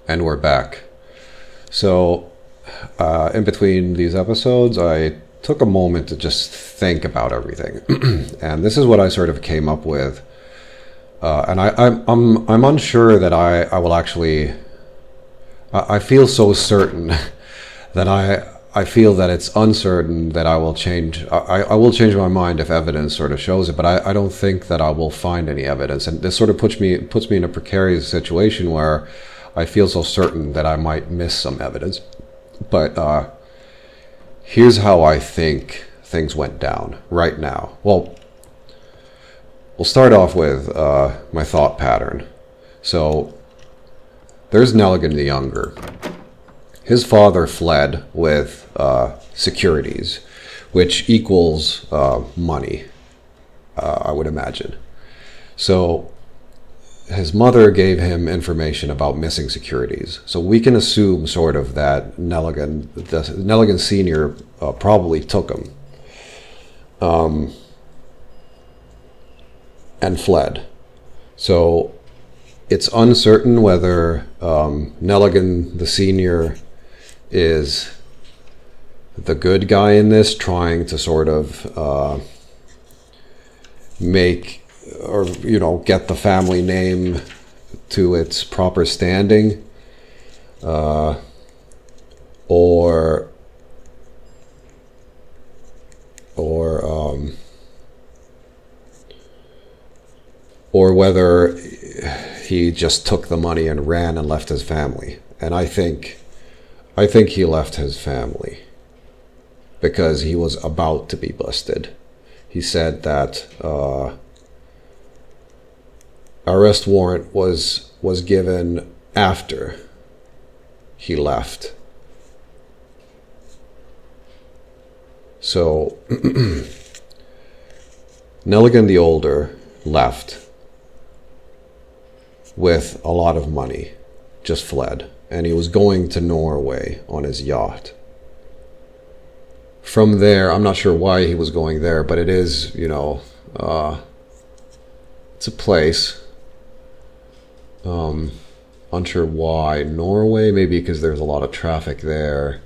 And we're back. So, in between these episodes, I took a moment to just think about everything, and this is what I sort of came up with. And I'm unsure that I will actually. I feel so certain that I feel that it's uncertain that I will change. I will change my mind if evidence sort of shows it, but I don't think that I will find any evidence, and this sort of puts me in a precarious situation where I feel so certain that I might miss some evidence. But here's how I think things went down right now. Well, we'll start off with my thought pattern. So there's Nelligan the Younger. His father fled with securities, which equals money, I would imagine. So his mother gave him information about missing securities. So we can assume sort of that Nelligan Sr. Probably took him and fled. So it's uncertain whether Nelligan the Sr. is the good guy in this, trying to sort of make, or get the family name to its proper standing, or whether he just took the money and ran and left his family. And I think he left his family because he was about to be busted. He said that arrest warrant was given after he left. So Nelligan the Older left with a lot of money, just fled, and he was going to Norway on his yacht. From there, I'm not sure why he was going there, but it is, it's a place. Unsure why. Norway, maybe because there's a lot of traffic there.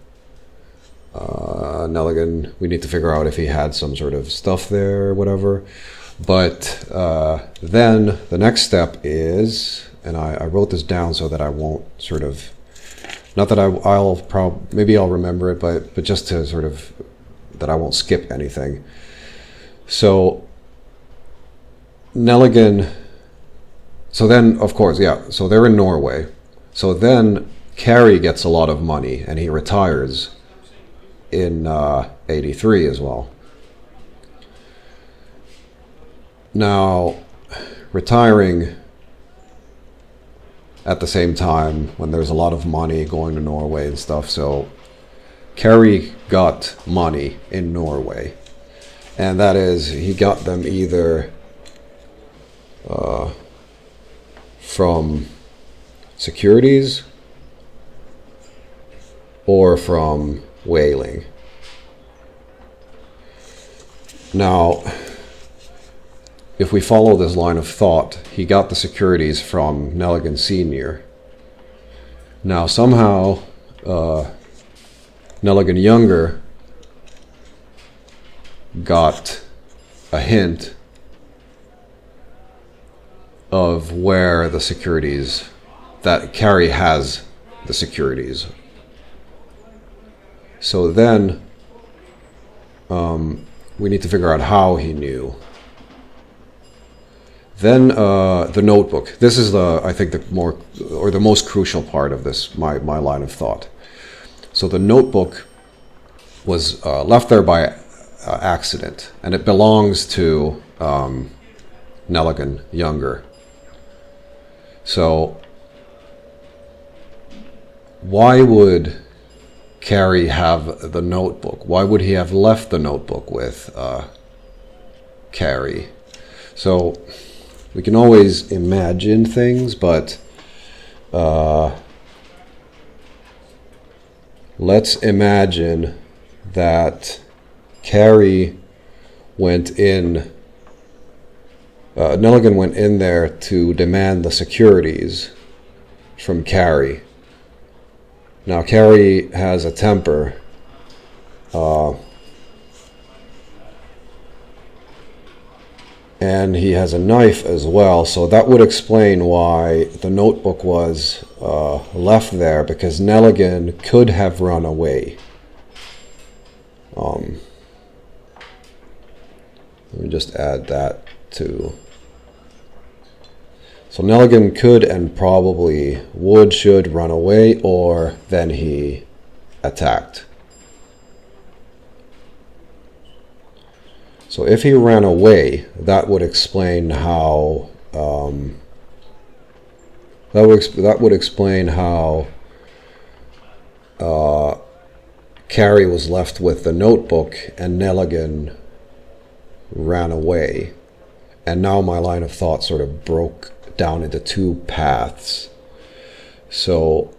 Nelligan, we need to figure out if he had some sort of stuff there or whatever. But then the next step is, and I wrote this down so that I won't sort of, not that maybe I'll remember it, but just to sort of, that I won't skip anything. So Nelligan, so then, of course, yeah, so they're in Norway. So then Carey gets a lot of money and he retires in 83 as well. Now, retiring at the same time when there's a lot of money going to Norway and stuff, so Carey got money in Norway, and that is, he got them either from securities or from whaling. Now, if we follow this line of thought, he got the securities from Nelligan Sr. Now, somehow, Nelligan Younger got a hint of where the securities, that Carey has the securities. So then, we need to figure out how he knew. Then the notebook. This is I think the most crucial part of this, my line of thought. So the notebook was left there by accident, and it belongs to Nelligan Younger. So why would Carey have the notebook? Why would he have left the notebook with Carey? So we can always imagine things, but let's imagine that Carey went in, Nelligan went in there to demand the securities from Carey Now, Carrie has a temper. And he has a knife as well, so that would explain why the notebook was left there, because Nelligan could have run away. Let me just add that too. So Nelligan could and probably should run away, or then he attacked. So if he ran away, that would explain how that would explain how Carrie was left with the notebook and Nelligan ran away. And now my line of thought sort of broke down into two paths. So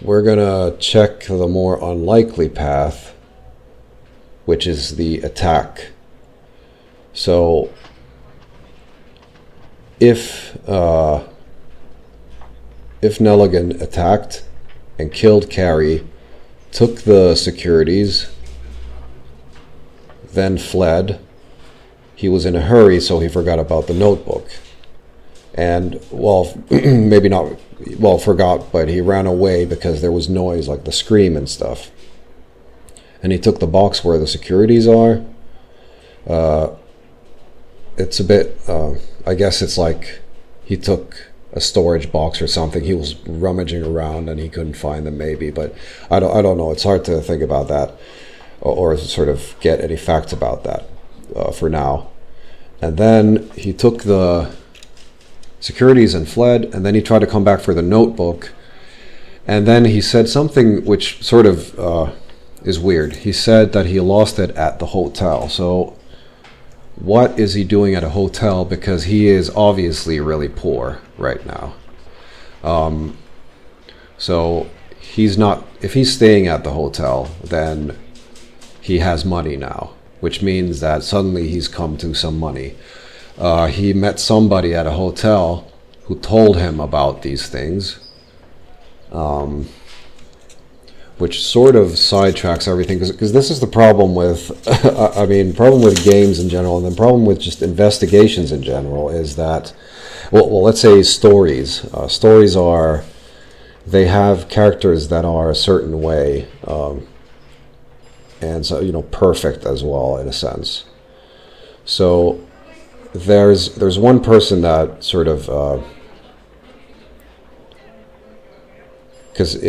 we're gonna check the more unlikely path, which is the attack. So if Nelligan attacked and killed Carrie, took the securities, then fled, he was in a hurry, so he forgot about the notebook. And, well, maybe not, well, forgot, but he ran away because there was noise, like the scream and stuff. And he took the box where the securities are. It's a bit, I guess it's like he took a storage box or something. He was rummaging around and he couldn't find them, maybe, but I don't know. It's hard to think about that or sort of get any facts about that for now. And then he took the securities and fled, and then he tried to come back for the notebook, and then he said something which sort of is weird. He said that he lost it at the hotel. So what is he doing at a hotel? Because he is obviously really poor right now. So he's not, if he's staying at the hotel, then he has money now, which means that suddenly he's come to some money. He met somebody at a hotel who told him about these things, which sort of sidetracks everything, because this is the problem with, I mean, problem with games in general, and the problem with just investigations in general is that, well let's say stories. Stories are, they have characters that are a certain way, and so, you know, perfect as well, in a sense. So there's one person that sort of, because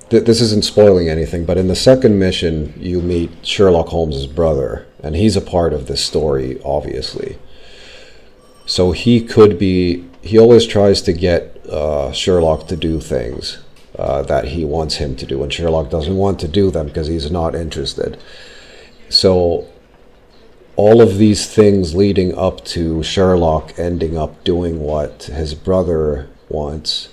this isn't spoiling anything, but in the second mission you meet Sherlock Holmes' brother, and he's a part of this story, obviously. So he always tries to get Sherlock to do things that he wants him to do, and Sherlock doesn't want to do them because he's not interested. So all of these things leading up to Sherlock ending up doing what his brother wants,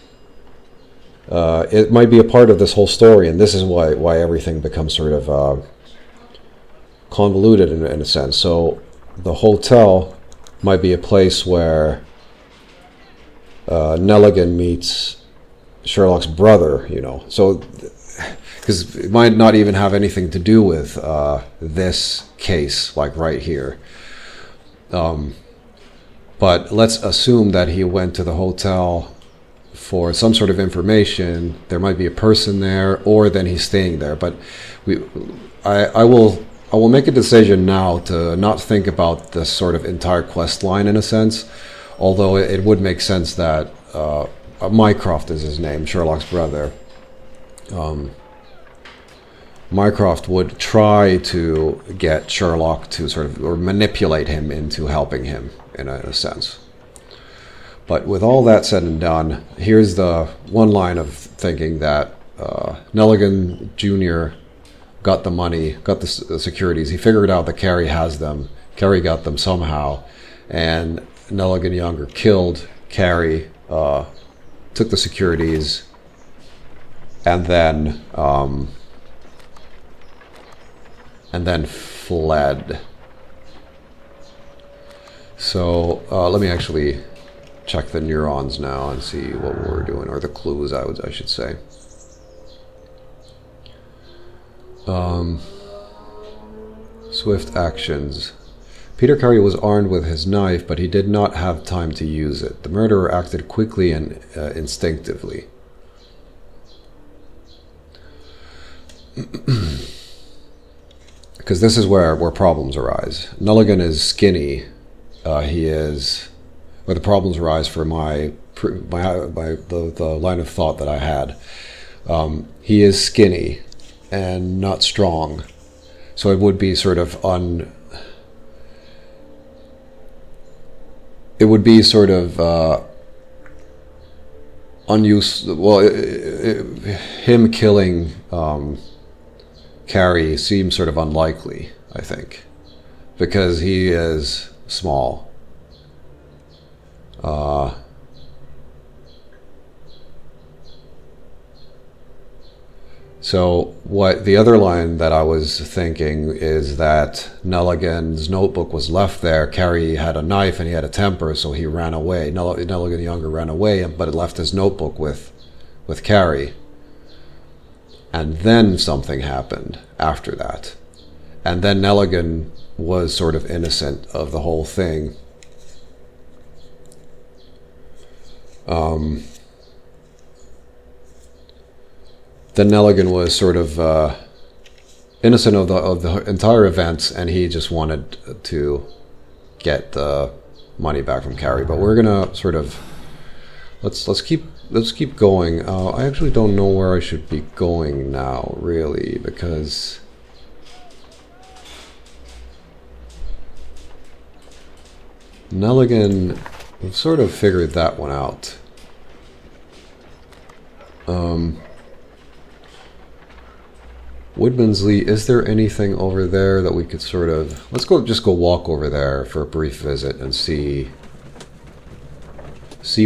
it might be a part of this whole story, and this is why everything becomes sort of convoluted in a sense. So the hotel might be a place where Nelligan meets Sherlock's brother, you know. So, because it might not even have anything to do with this case, like right here. But let's assume that he went to the hotel for some sort of information. There might be a person there, or then he's staying there. But I will make a decision now to not think about this sort of entire quest line in a sense, although it would make sense that Mycroft is his name, Sherlock's brother. Mycroft would try to get Sherlock to sort of, or manipulate him into helping him in a sense. But with all that said and done, here's the one line of thinking that Nelligan Jr. got the money, got the securities. He figured out that Carrie has them. Carrie got them somehow. And Nelligan Younger killed Carrie, took the securities, and then fled. So let me actually check the neurons now and see what we're doing, or the clues, I should say. Swift actions. Peter Carey was armed with his knife, but he did not have time to use it. The murderer acted quickly and instinctively. Because this is where problems arise. Nelligan is skinny. Where the problems arise for the line of thought that I had. He is skinny and not strong, so it would be sort of unused. Well, him killing Carrie seems sort of unlikely, I think, because he is small. So what the other line that I was thinking is that Nelligan's notebook was left there. Carrie had a knife and he had a temper, so he ran away. Nelligan the Younger ran away, but it left his notebook with Carrie. And then something happened after that. And then Nelligan was sort of innocent of the whole thing. Then Nelligan was sort of innocent of the entire events, and he just wanted to get the money back from Carrie. But we're gonna sort of let's keep going. I actually don't know where I should be going now, really, because Nelligan, we've sort of figured that one out. Woodmansley, is there anything over there that we could sort of... Let's just go walk over there for a brief visit and see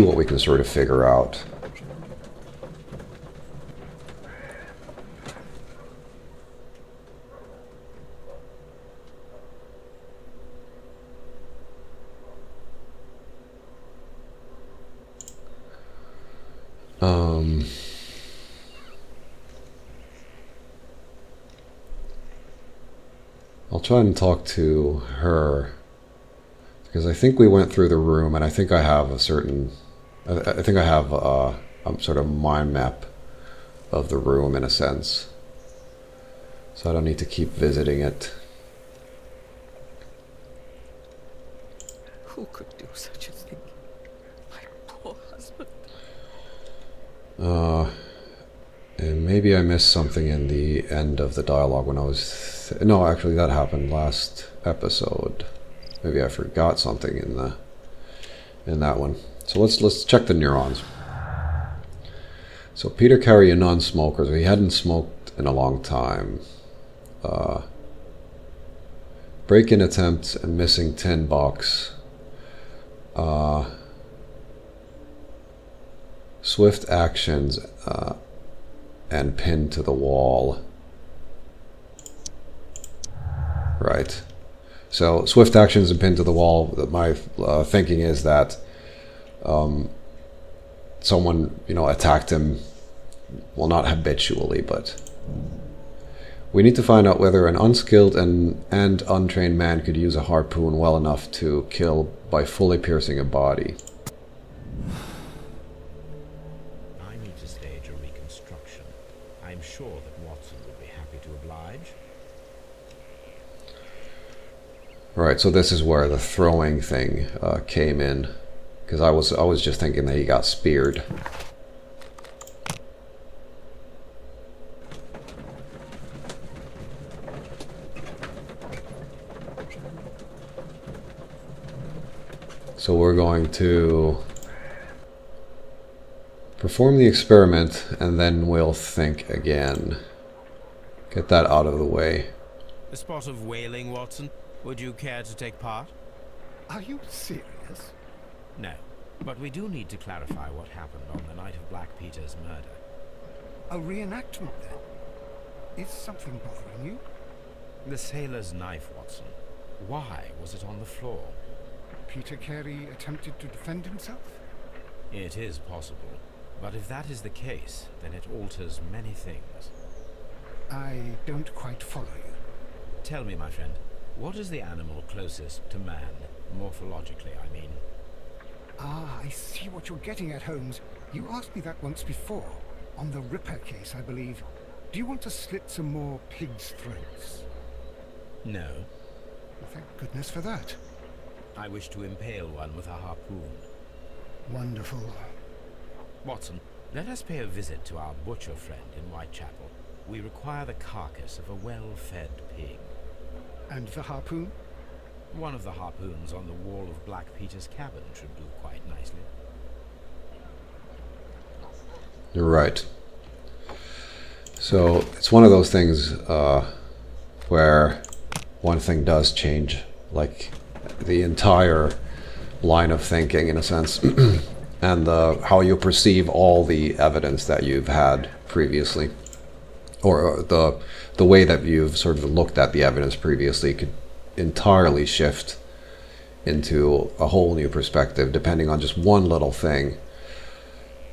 what we can sort of figure out. I'll try and talk to her, because I think we went through the room, and I think I have a sort of mind map of the room in a sense, so I don't need to keep visiting it. Who could do such a thing? My poor husband. And maybe I missed something in the end of the dialogue when I was... No, actually that happened last episode. Maybe I forgot something in that one. So let's check the neurons. So Peter Carey, a non-smoker, so he hadn't smoked in a long time. Break-in attempts and missing tin box. Swift actions and pinned to the wall. Right. So swift actions and pinned to the wall. My thinking is that someone, attacked him. Well, not habitually, but we need to find out whether an unskilled and untrained man could use a harpoon well enough to kill by fully piercing a body. I need to stage a reconstruction. I'm sure that Watson would be happy to oblige. Right, so this is where the throwing thing came in, because I was just thinking that he got speared. So we're going to perform the experiment, and then we'll think again. Get that out of the way. A spot of whaling, Watson. Would you care to take part? Are you serious? No, but we do need to clarify what happened on the night of Black Peter's murder. A reenactment, then? Is something bothering you? The sailor's knife, Watson. Why was it on the floor? Peter Carey attempted to defend himself? It is possible. But if that is the case, then it alters many things. I don't quite follow you. Tell me, my friend, what is the animal closest to man, morphologically, I mean? Ah, I see what you're getting at, Holmes. You asked me that once before. On the Ripper case, I believe. Do you want to slit some more pigs' throats? No. Well, thank goodness for that. I wish to impale one with a harpoon. Wonderful. Watson, let us pay a visit to our butcher friend in Whitechapel. We require the carcass of a well-fed pig. And the harpoon? One of the harpoons on the wall of Black Peter's cabin should do quite nicely. You're right. So it's one of those things where one thing does change, like the entire line of thinking, in a sense, and how you perceive all the evidence that you've had previously, or the way that you've sort of looked at the evidence previously could entirely shift into a whole new perspective depending on just one little thing.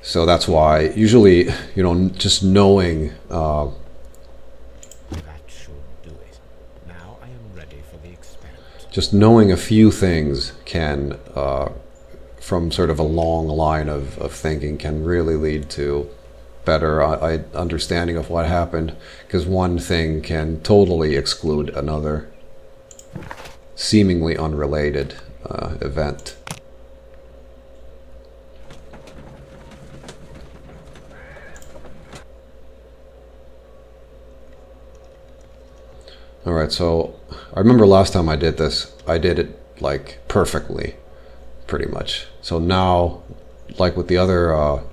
So that's why usually, just knowing That should do it. Now I am ready for the experiment. just knowing a few things can, from sort of a long line of thinking, can really lead to better understanding of what happened, because one thing can totally exclude another seemingly unrelated event. Alright, so I remember last time I did this, I did it like perfectly, pretty much. So now, like with the other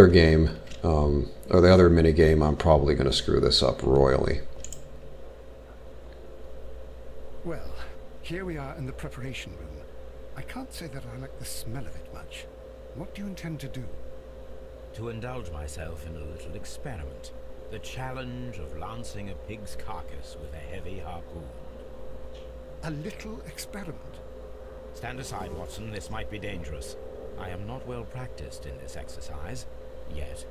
game, or the other mini game, I'm probably going to screw this up royally. Well, here we are in the preparation room. I can't say that I like the smell of it much. What do you intend to do? To indulge myself in a little experiment. The challenge of lancing a pig's carcass with a heavy harpoon. A little experiment? Stand aside, Watson. This might be dangerous. I am not well practiced in this exercise. Yet.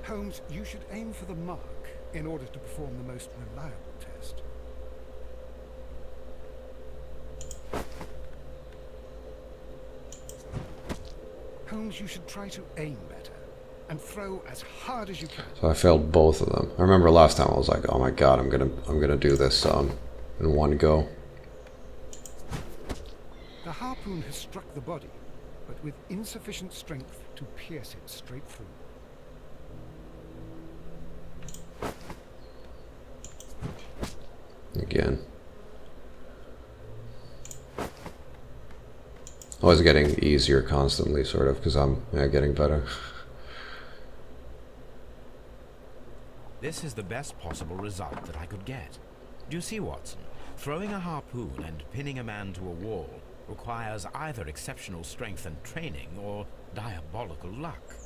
Holmes, you should aim for the mark in order to perform the most reliable test. Holmes, you should try to aim better and throw as hard as you can. So I failed both of them. I remember last time I was like, oh my god, I'm gonna do this in one go. The harpoon has struck the body, but with insufficient strength to pierce it straight through. Again. Always getting easier constantly, sort of, because I'm getting better. This is the best possible result that I could get. Do you see, Watson? Throwing a harpoon and pinning a man to a wall requires either exceptional strength and training or diabolical luck.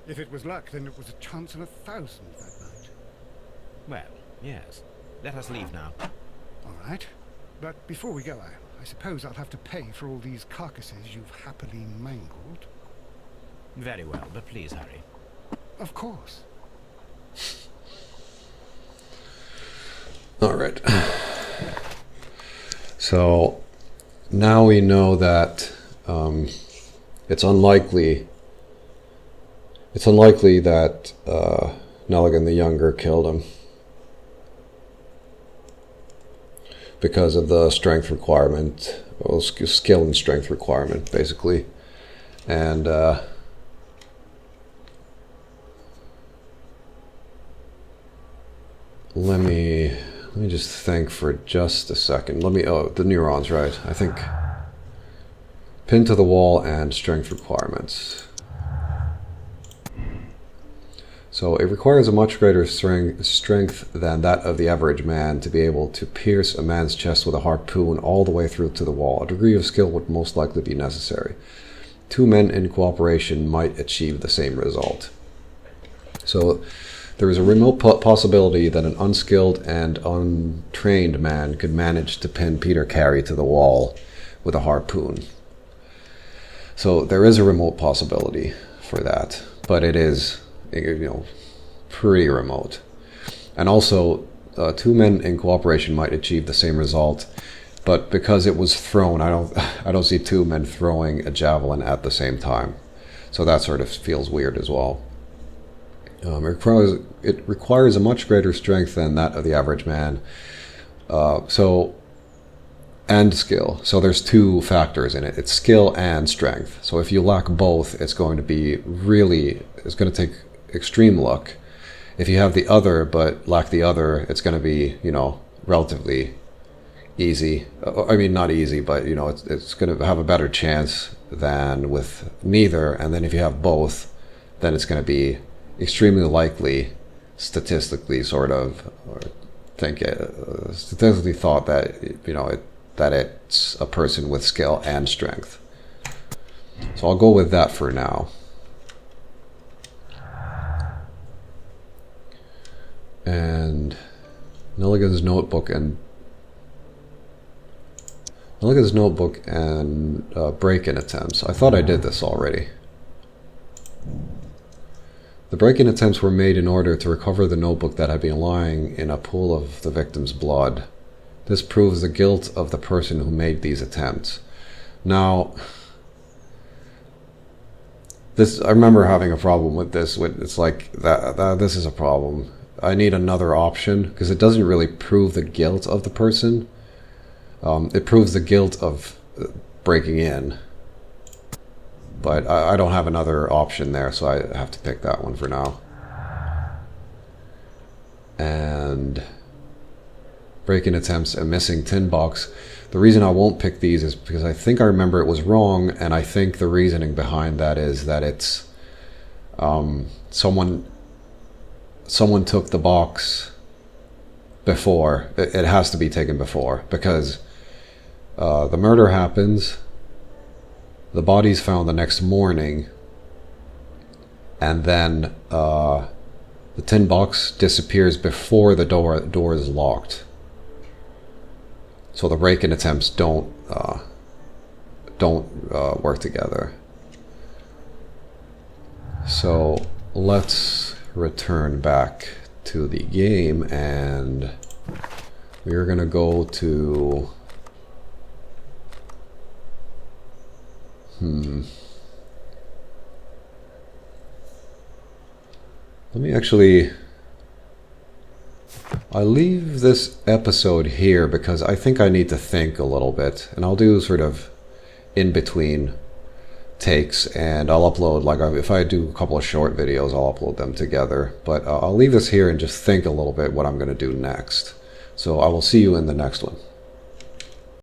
If it was luck, then it was a chance in 1,000 that night. Well, yes. Let us leave now. All right. But before we go, I suppose I'll have to pay for all these carcasses you've happily mangled. Very well, but please hurry. Of course. All right. So now we know that it's unlikely that Nelligan the Younger killed him because of the strength requirement, well, skill and strength requirement, basically, and let me just think for just a second. The neurons, right? I think pin to the wall and strength requirements. So it requires a much greater strength than that of the average man to be able to pierce a man's chest with a harpoon all the way through to the wall. A degree of skill would most likely be necessary. 2 men in cooperation might achieve the same result. So there is a remote possibility that an unskilled and untrained man could manage to pin Peter Carey to the wall with a harpoon. So there is a remote possibility for that, but it is, pretty remote. And also, two men in cooperation might achieve the same result, but because it was thrown, I don't see two men throwing a javelin at the same time. So that sort of feels weird as well. It requires a much greater strength than that of the average man. And skill. So there's two factors in it. It's skill and strength. So if you lack both, it's going to take extreme luck. If you have the other but lack the other, it's going to be, relatively easy. I mean, not easy, but, it's going to have a better chance than with neither. And then if you have both, then it's going to be extremely likely, statistically statistically thought that, that it's a person with skill and strength. So I'll go with that for now. And Milligan's notebook and break-in attempts. I thought I did this already. The break-in attempts were made in order to recover the notebook that had been lying in a pool of the victim's blood. This proves the guilt of the person who made these attempts. Now, I remember having a problem with this. It's like this is a problem. I need another option because it doesn't really prove the guilt of the person. It proves the guilt of breaking in. But I don't have another option there, so I have to pick that one for now. And break-in attempts and missing tin box. The reason I won't pick these is because I think I remember it was wrong, and I think the reasoning behind that is that it's someone took the box before. It has to be taken before, because the murder happens, the body's found the next morning, and then the tin box disappears before the door is locked. So the break-in attempts don't work together. So let's return back to the game, and we're gonna go to let me actually, I'll leave this episode here because I think I need to think a little bit, and I'll do sort of in between takes, and I'll upload, like if I do a couple of short videos, I'll upload them together. But I'll leave this here and just think a little bit what I'm going to do next. So I will see you in the next one.